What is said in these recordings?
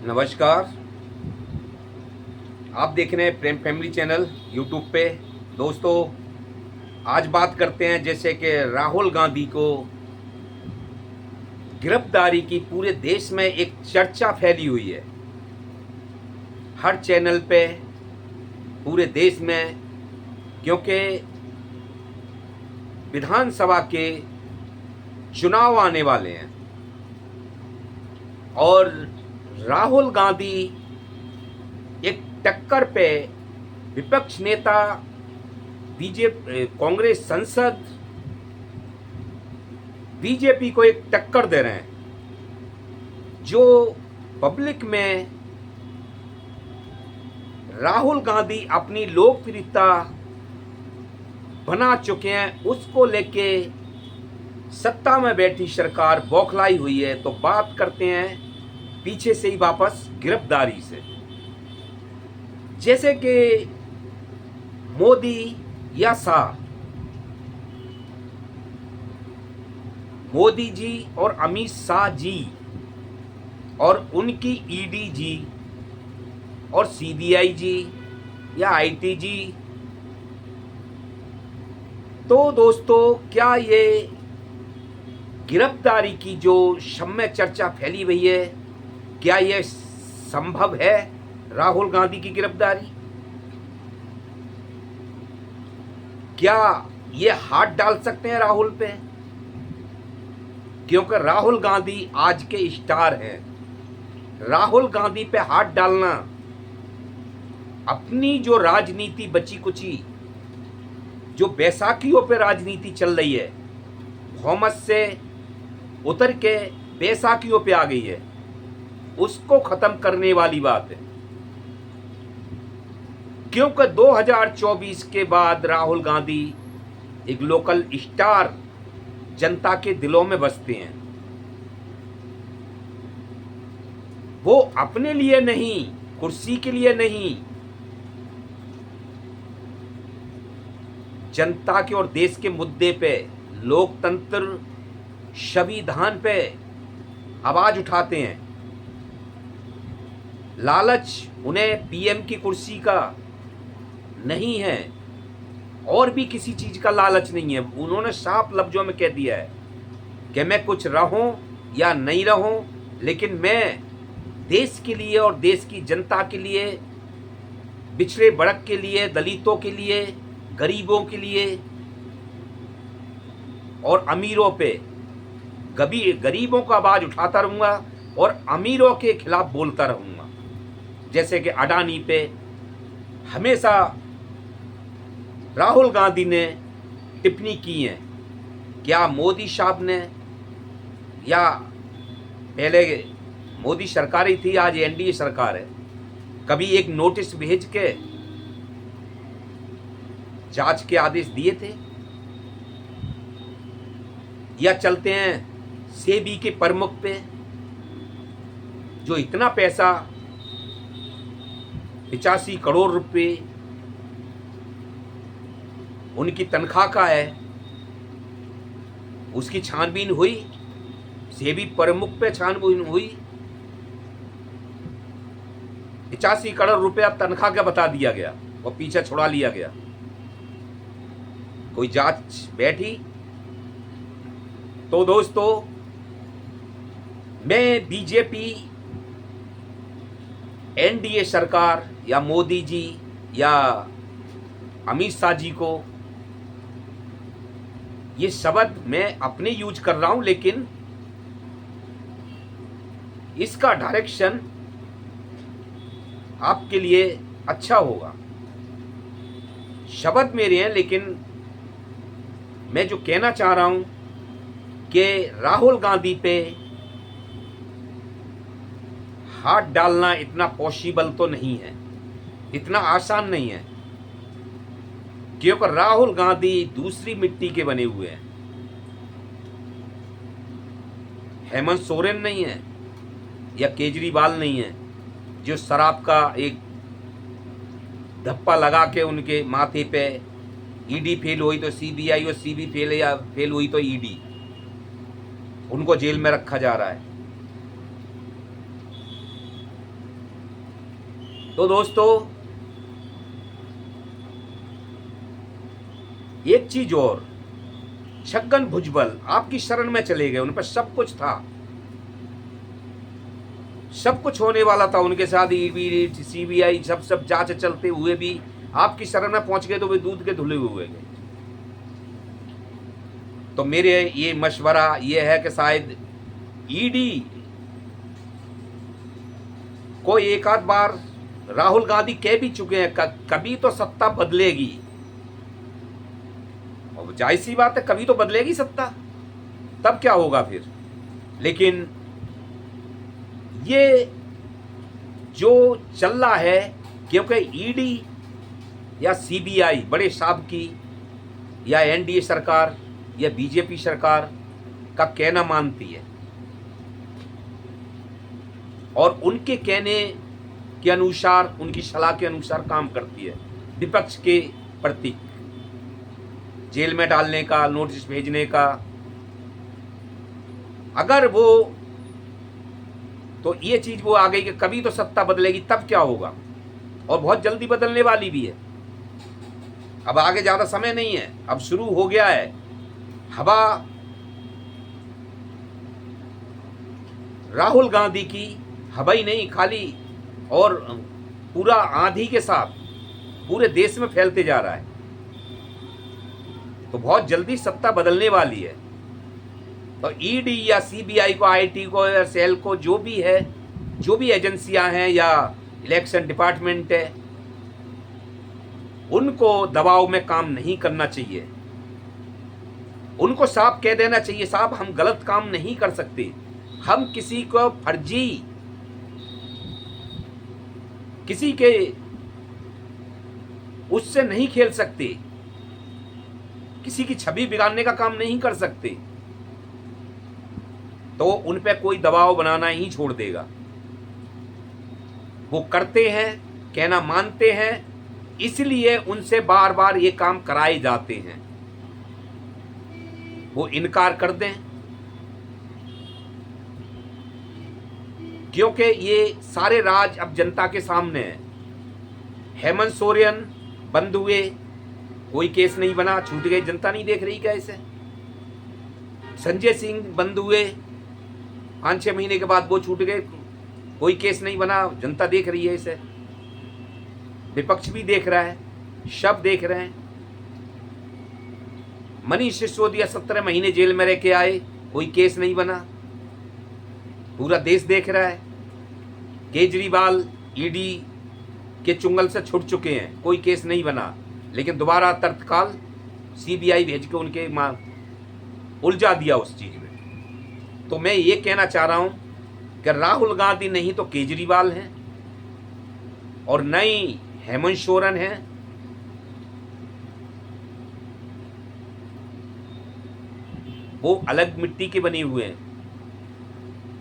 नमस्कार। आप देख रहे हैं प्रेम फैमिली चैनल यूट्यूब पे। दोस्तों, आज बात करते हैं जैसे कि राहुल गांधी को गिरफ्तारी की पूरे देश में एक चर्चा फैली हुई है, हर चैनल पे, पूरे देश में, क्योंकि विधानसभा के चुनाव आने वाले हैं और राहुल गांधी एक टक्कर पे विपक्ष नेता बीजेपी कांग्रेस संसद बीजेपी को एक टक्कर दे रहे हैं। जो पब्लिक में राहुल गांधी अपनी लोकप्रियता बना चुके हैं, उसको लेके सत्ता में बैठी सरकार बौखलाई हुई है। तो बात करते हैं पीछे से ही वापस गिरफ्तारी से। जैसे कि मोदी या शाह, मोदी जी और अमित शाह जी और उनकी ईडी जी और सीबीआई जी या आईटी जी, तो दोस्तों क्या ये गिरफ्तारी की जो समय चर्चा फैली हुई है, क्या यह संभव है राहुल गांधी की गिरफ्तारी? क्या ये हाथ डाल सकते हैं राहुल पे? क्योंकि राहुल गांधी आज के स्टार हैं। राहुल गांधी पे हाथ डालना, अपनी जो राजनीति बची कुची, जो बैसाखियों पे राजनीति चल रही है, बहुमत से उतर के बैसाखियों पे आ गई है, उसको खत्म करने वाली बात है। क्योंकि 2024 के बाद राहुल गांधी एक लोकल स्टार जनता के दिलों में बसते हैं। वो अपने लिए नहीं, कुर्सी के लिए नहीं, जनता के और देश के मुद्दे पे, लोकतंत्र, संविधान पे आवाज उठाते हैं। लालच उन्हें पीएम की कुर्सी का नहीं है और भी किसी चीज का लालच नहीं है। उन्होंने साफ लफ्जों में कह दिया है कि मैं कुछ रहूं या नहीं रहूं, लेकिन मैं देश के लिए और देश की जनता के लिए, पिछड़े वर्ग के लिए, दलितों के लिए, गरीबों के लिए और अमीरों पे, गरीबों का आवाज उठाता रहूंगा और अमीरों के खिलाफ बोलता रहूंगा। जैसे कि अडानी पे हमेशा राहुल गांधी ने टिप्पणी की है। क्या मोदी साहब ने, या पहले मोदी सरकार ही थी, आज एनडीए सरकार है, कभी एक नोटिस भेज के जांच के आदेश दिए थे? या चलते हैं सेबी के प्रमुख पे, जो इतना पैसा 85 करोड़ रुपए उनकी तनख्वाह का है, उसकी छानबीन हुई, सेबी प्रमुख पे छानबीन हुई। 85 करोड़ रुपया तनख्वाह का बता दिया गया और पीछे छुड़ा लिया गया। कोई जांच बैठी? तो दोस्तों, मैं बीजेपी, एनडीए सरकार या मोदी जी या अमित शाह जी को ये शब्द मैं अपने यूज कर रहा हूं, लेकिन इसका डायरेक्शन आपके लिए अच्छा होगा। शब्द मेरे हैं, लेकिन मैं जो कहना चाह रहा हूं कि राहुल गांधी पे हाथ डालना इतना पॉसिबल तो नहीं है, इतना आसान नहीं है। क्योंकि राहुल गांधी दूसरी मिट्टी के बने हुए हैं। हेमंत सोरेन नहीं है या केजरीवाल नहीं है, जो शराब का एक धप्पा लगा के उनके माथे पे ईडी फेल हुई तो सीबीआई और सीबी फेल हुई तो ईडी, उनको जेल में रखा जा रहा है। तो दोस्तों, एक चीज और, छगन भुजबल आपकी शरण में चले गए, उन पर सब कुछ था, सब कुछ होने वाला था उनके साथ, ईडी सीबीआई सब जांच चलते हुए भी आपकी शरण में पहुंच गए तो वे दूध के धुले हुए गए। तो मेरे ये मशवरा ये है कि शायद ईडी को एक आध बार राहुल गांधी कह भी चुके हैं, कभी तो सत्ता बदलेगी, और जाहिर सी बात है कभी तो बदलेगी सत्ता, तब क्या होगा फिर। लेकिन ये जो चल रहा है, क्योंकि ईडी या सीबीआई बड़े साहब की या एनडीए सरकार या बीजेपी सरकार का कहना मानती है और उनके कहने के अनुसार, उनकी सलाह के अनुसार काम करती है, विपक्ष के प्रति जेल में डालने का, नोटिस भेजने का। अगर वो तो ये चीज वो आ गई कि कभी तो सत्ता बदलेगी, तब क्या होगा, और बहुत जल्दी बदलने वाली भी है। अब आगे ज्यादा समय नहीं है, अब शुरू हो गया है। हवा राहुल गांधी की हवा ही नहीं खाली, और पूरा आंधी के साथ पूरे देश में फैलते जा रहा है। तो बहुत जल्दी सत्ता बदलने वाली है। तो ईडी या सीबीआई को, आईटी को या सेल को, जो भी है, जो भी एजेंसियां हैं या इलेक्शन डिपार्टमेंट है, उनको दबाव में काम नहीं करना चाहिए। उनको साफ कह देना चाहिए, साहब हम गलत काम नहीं कर सकते, हम किसी को फर्जी, किसी के उससे नहीं खेल सकते, किसी की छवि बिगाड़ने का काम नहीं कर सकते। तो उन पे कोई दबाव बनाना ही छोड़ देगा। वो करते हैं, कहना मानते हैं, इसलिए उनसे बार बार ये काम कराए जाते हैं। वो इनकार कर दें, क्योंकि ये सारे राज अब जनता के सामने है। हेमंत सोरेन बंद हुए, कोई केस नहीं बना, छूट गए, जनता नहीं देख रही क्या इसे। संजय सिंह बंद हुए, 5-6 महीने के बाद वो छूट गए, कोई केस नहीं बना, जनता देख रही है इसे, विपक्ष भी देख रहा है, सब देख रहे हैं। मनीष सिसोदिया 17 महीने जेल में रह के आए, कोई केस नहीं बना, पूरा देश देख रहा है। केजरीवाल ईडी के चुंगल से छूट चुके हैं, कोई केस नहीं बना, लेकिन दोबारा तत्काल सीबीआई भेज के उनके उलझा दिया उस चीज में। तो मैं ये कहना चाह रहा हूं कि राहुल गांधी नहीं तो केजरीवाल हैं, और न ही हेमंत सोरेन हैं। वो अलग मिट्टी के बने हुए हैं,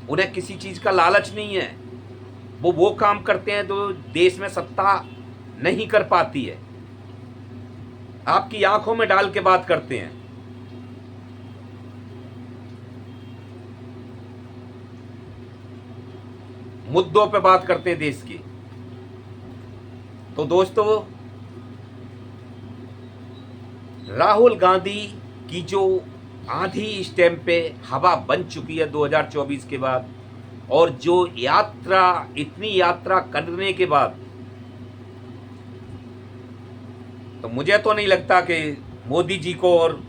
उन्हें किसी चीज का लालच नहीं है। वो काम करते हैं तो देश में सत्ता नहीं कर पाती है। आपकी आंखों में डाल के बात करते हैं। मुद्दों पे बात करते हैं देश की। तो दोस्तों, राहुल गांधी की जो आंधी इस टाइम पे हवा बन चुकी है 2024 के बाद, और जो यात्रा, इतनी यात्रा करने के बाद, तो मुझे तो नहीं लगता कि मोदी जी को और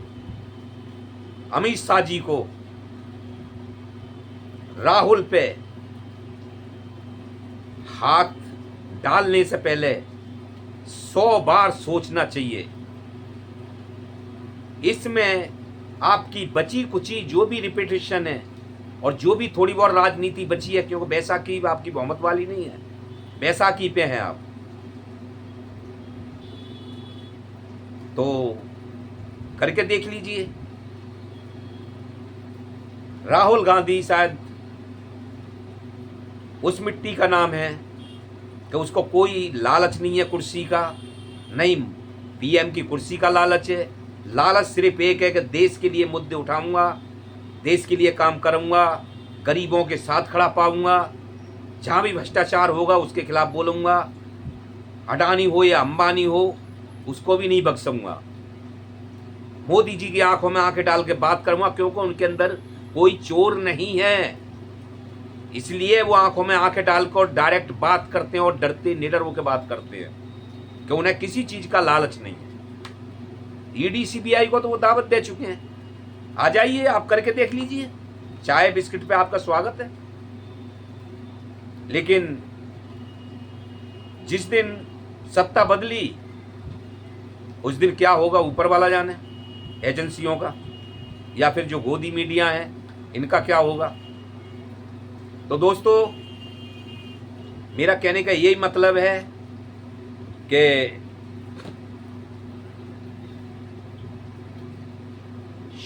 अमित शाह जी को राहुल पे हाथ डालने से पहले 100 बार सोचना चाहिए। इसमें आपकी बची कुची जो भी रिपीटेशन है और जो भी थोड़ी बहुत राजनीति बची है, क्योंकि बैसाखी आपकी बहुमत वाली नहीं है, बैसाखी पे हैं आप, तो करके देख लीजिए। राहुल गांधी शायद उस मिट्टी का नाम है कि उसको कोई लालच नहीं है कुर्सी का, नहीं पीएम की कुर्सी का लालच है। लालच सिर्फ एक है कि देश के लिए मुद्दे उठाऊंगा, देश के लिए काम करूंगा, गरीबों के साथ खड़ा पाऊंगा, जहां भी भ्रष्टाचार होगा उसके खिलाफ बोलूंगा, अडानी हो या अंबानी हो, उसको भी नहीं बख्शूंगा। मोदी जी की आंखों में आंखें डाल के बात करूंगा, क्योंकि उनके अंदर कोई चोर नहीं है, इसलिए वो आंखों में आंखें डालकर डायरेक्ट बात करते हैं और डरते निडर होकर बात करते हैं कि उन्हें किसी चीज का लालच नहीं है। ईडी सीबीआई को तो वो दावत दे चुके हैं, आ जाइए, आप करके देख लीजिए, चाय बिस्किट पे आपका स्वागत है। लेकिन जिस दिन सत्ता बदली, उस दिन क्या होगा ऊपर वाला जाने, एजेंसियों का या फिर जो गोदी मीडिया है इनका क्या होगा। तो दोस्तों, मेरा कहने का यही मतलब है कि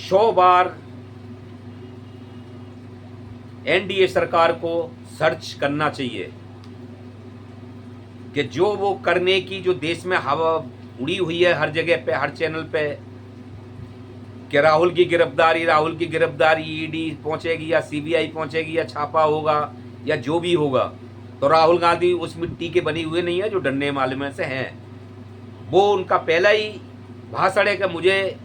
100 बार एनडीए सरकार को सर्च करना चाहिए कि जो वो करने की जो देश में हवा उड़ी हुई है हर जगह पे, हर चैनल पे, कि राहुल की गिरफ्तारी ईडी पहुंचेगी या सीबीआई पहुंचेगी या छापा होगा या जो भी होगा, तो राहुल गांधी उस मिट्टी के बने हुए नहीं है जो डरने वाले में से हैं। वो उनका पहला ही भाषण है कि मुझे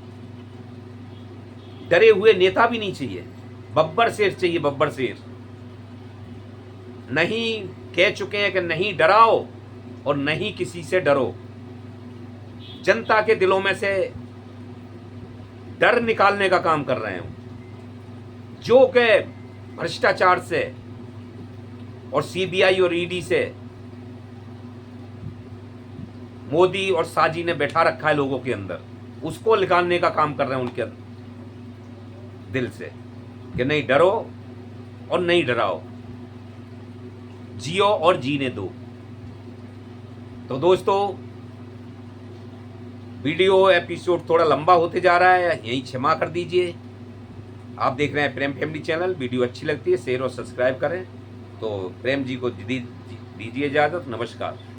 डरे हुए नेता भी नहीं चाहिए, बब्बर शेर चाहिए, बब्बर शेर। नहीं, कह चुके हैं कि नहीं डराओ और नहीं किसी से डरो। जनता के दिलों में से डर निकालने का काम कर रहे हो, जो कि भ्रष्टाचार से और सीबीआई और ईडी से मोदी और साजी ने बैठा रखा है लोगों के अंदर, उसको निकालने का काम कर रहे हैं उनके दिल से कि नहीं डरो और नहीं डराओ, जियो और जीने दो। तो दोस्तों, वीडियो एपिसोड थोड़ा लंबा होते जा रहा है, यही क्षमा कर दीजिए। आप देख रहे हैं प्रेम फैमिली चैनल, वीडियो अच्छी लगती है शेयर और सब्सक्राइब करें। तो प्रेम जी को दीजिए इजाजत, नमस्कार।